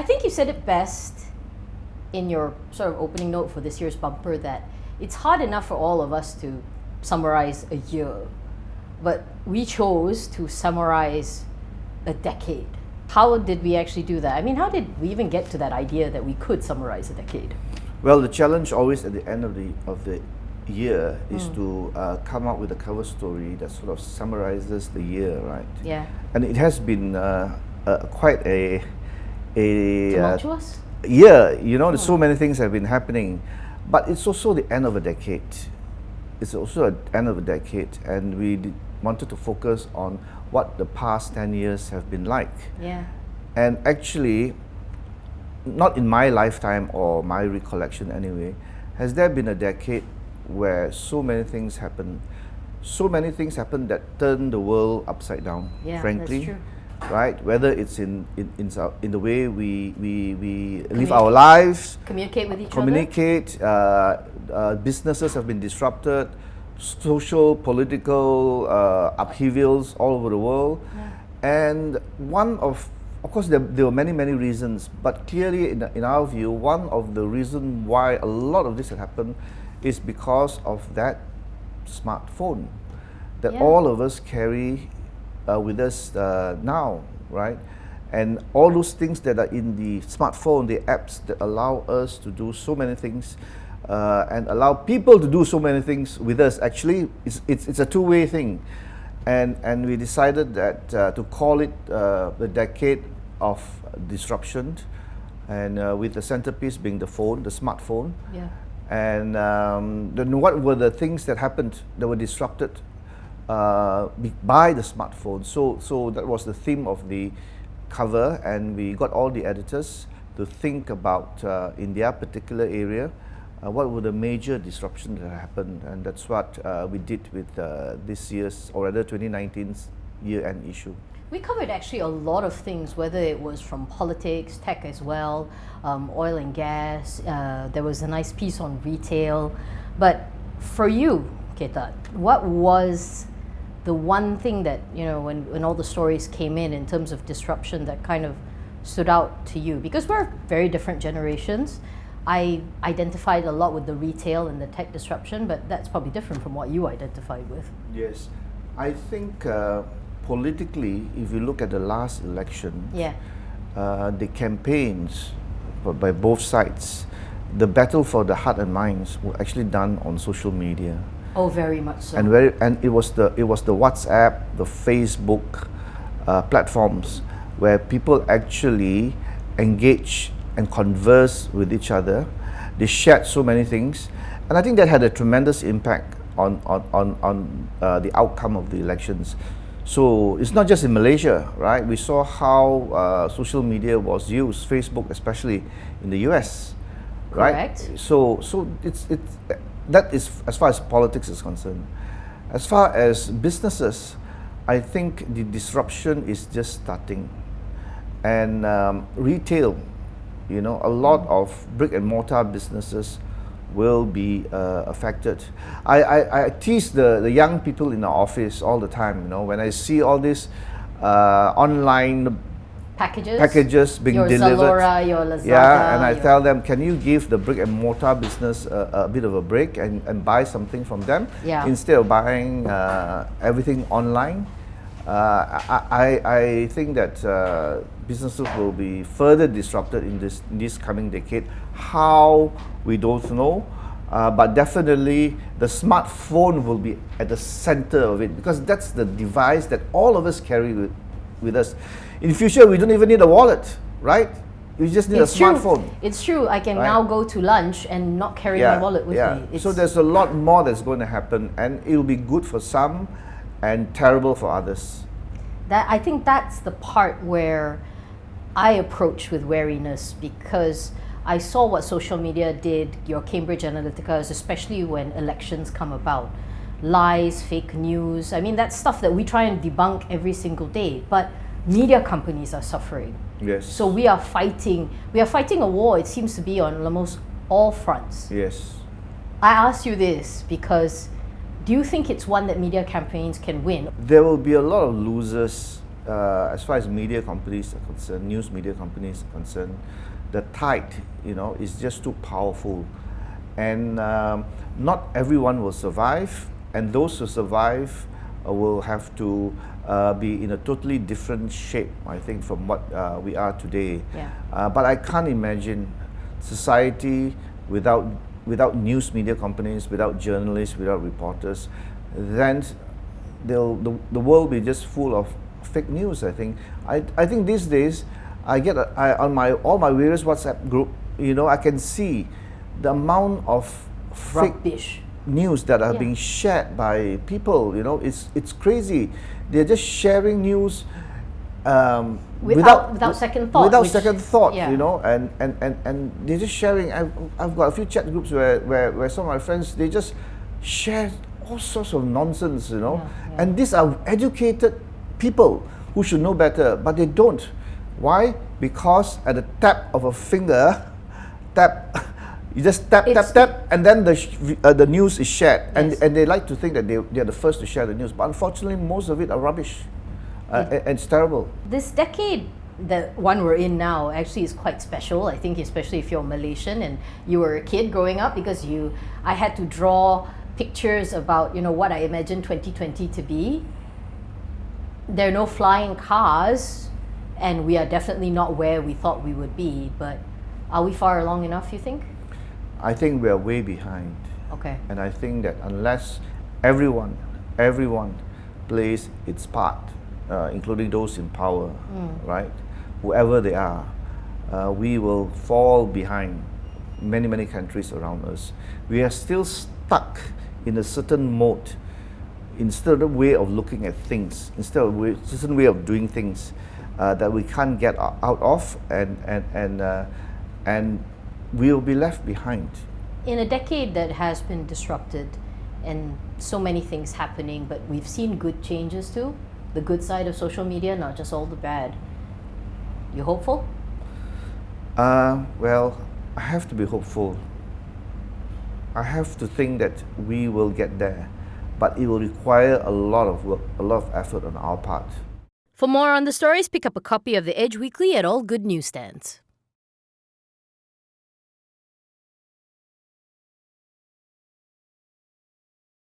think you said it best in your sort of opening note for this year's bumper that it's hard enough for all of us to summarize a year, but we chose to summarize a decade. How did we actually do that? I mean, how did we even get to that idea that we could summarize a decade? Well, the challenge always at the end of the year is to come up with a cover story that sort of summarizes the year, right? Yeah. And it has been quite a Tumultuous? year. You know, so many things have been happening, but it's also the end of a decade. It's also the end of a decade, and we wanted to focus on what the past 10 years have been like. Yeah. And actually, not in my lifetime or my recollection anyway, has there been a decade where so many things happened. So many things happened that turned the world upside down, Yeah, frankly. that's true. Right? Whether it's in the way we live our lives, Communicate with each communicate, businesses have been disrupted, social, political upheavals all over the world. Yeah. And one of course, there were many reasons, but clearly, in our view, one of the reasons why a lot of this had happened is because of that smartphone that all of us carry with us now, right? And all those things that are in the smartphone, the apps that allow us to do so many things and allow people to do so many things with us, actually, it's a two-way thing. And we decided that to call it the decade of disruption, and with the centerpiece being the phone, the smartphone. Yeah. And then what were the things that happened that were disrupted by the smartphone? So that was the theme of the cover, and we got all the editors to think about in their particular area what were the major disruptions that happened, and that's what we did with this year's, or rather 2019's year-end issue. We covered actually a lot of things, whether it was from politics, tech as well, oil and gas. There was a nice piece on retail. But for you, Ketat, what was the one thing that, you know, when all the stories came in terms of disruption that kind of stood out to you? Because we're very different generations. I identified a lot with the retail and the tech disruption, but that's probably different from what you identified with. Yes, I think politically, if you look at the last election, the campaigns by both sides, the battle for the heart and minds were actually done on social media. Oh, very much so. And it was the WhatsApp, the Facebook platforms where people actually engage and converse with each other. They shared so many things, and I think that had a tremendous impact on the outcome of the elections. So it's not just in Malaysia, right? We saw how social media was used, Facebook especially in the US, right? Correct. So that is as far as politics is concerned. As far as businesses, I think the disruption is just starting, and retail, you know, a lot of brick and mortar businesses will be affected. I tease the young people in our office all the time, you know, when I see all these online packages being your delivered. Zalora, your Lazada. Yeah, and I tell them, can you give the brick and mortar business a bit of a break and buy something from them instead of buying everything online? I think that businesses will be further disrupted in this coming decade. How, we don't know, but definitely the smartphone will be at the center of it, because that's the device that all of us carry with us. In the future, we don't even need a wallet, right? You just need a smartphone. It's true. I can now go to lunch and not carry my wallet with me. So there's a lot more that's going to happen, and it will be good for some and terrible for others. I think that's the part where I approach with wariness, because I saw what social media did, your Cambridge Analytica, especially when elections come about. Lies, fake news. I mean, that's stuff that we try and debunk every single day, but media companies are suffering. Yes. So we are fighting a war, it seems to be, on almost all fronts. Yes. I ask you this because do you think it's one that media campaigns can win? There will be a lot of losers as far as media companies are concerned, news media companies are concerned, the tide, is just too powerful, and not everyone will survive, and those who survive will have to be in a totally different shape, I think, from what we are today. Yeah. But I can't imagine society without news media companies, without journalists, without reporters. Then the world will be just full of fake news. I think. I think these days, on all my various WhatsApp group, I can see the amount of fake Rubbish. news that are Yeah. being shared by people. It's crazy. They're just sharing news Without second thought. Without second thought, yeah. and they're just sharing. I've got a few chat groups where some of my friends, they just share all sorts of nonsense, Yeah. and these are educated people who should know better, but they don't. Why? Because at the tap of a finger, you just tap, and then the news is shared, Yes. and they like to think that they're the first to share the news, but unfortunately, most of it are rubbish, and it's terrible. This decade, the one we're in now, actually is quite special. I think, especially if you're Malaysian and you were a kid growing up, because I had to draw pictures about what I imagined 2020 to be. There are no flying cars, and we are definitely not where we thought we would be. But are we far along enough, you think? I think we are way behind. Okay. And I think that unless everyone plays its part, including those in power, right, whoever they are, we will fall behind many countries around us. We are still stuck in a certain mode, in a certain way of looking at things, instead of a certain way of doing things that we can't get out of, and we'll be left behind. In a decade that has been disrupted and so many things happening, but we've seen good changes too, the good side of social media, not just all the bad. You hopeful? Well, I have to be hopeful. I have to think that we will get there, but it will require a lot of work, a lot of effort on our part. For more on the stories, pick up a copy of The Edge Weekly at all good newsstands.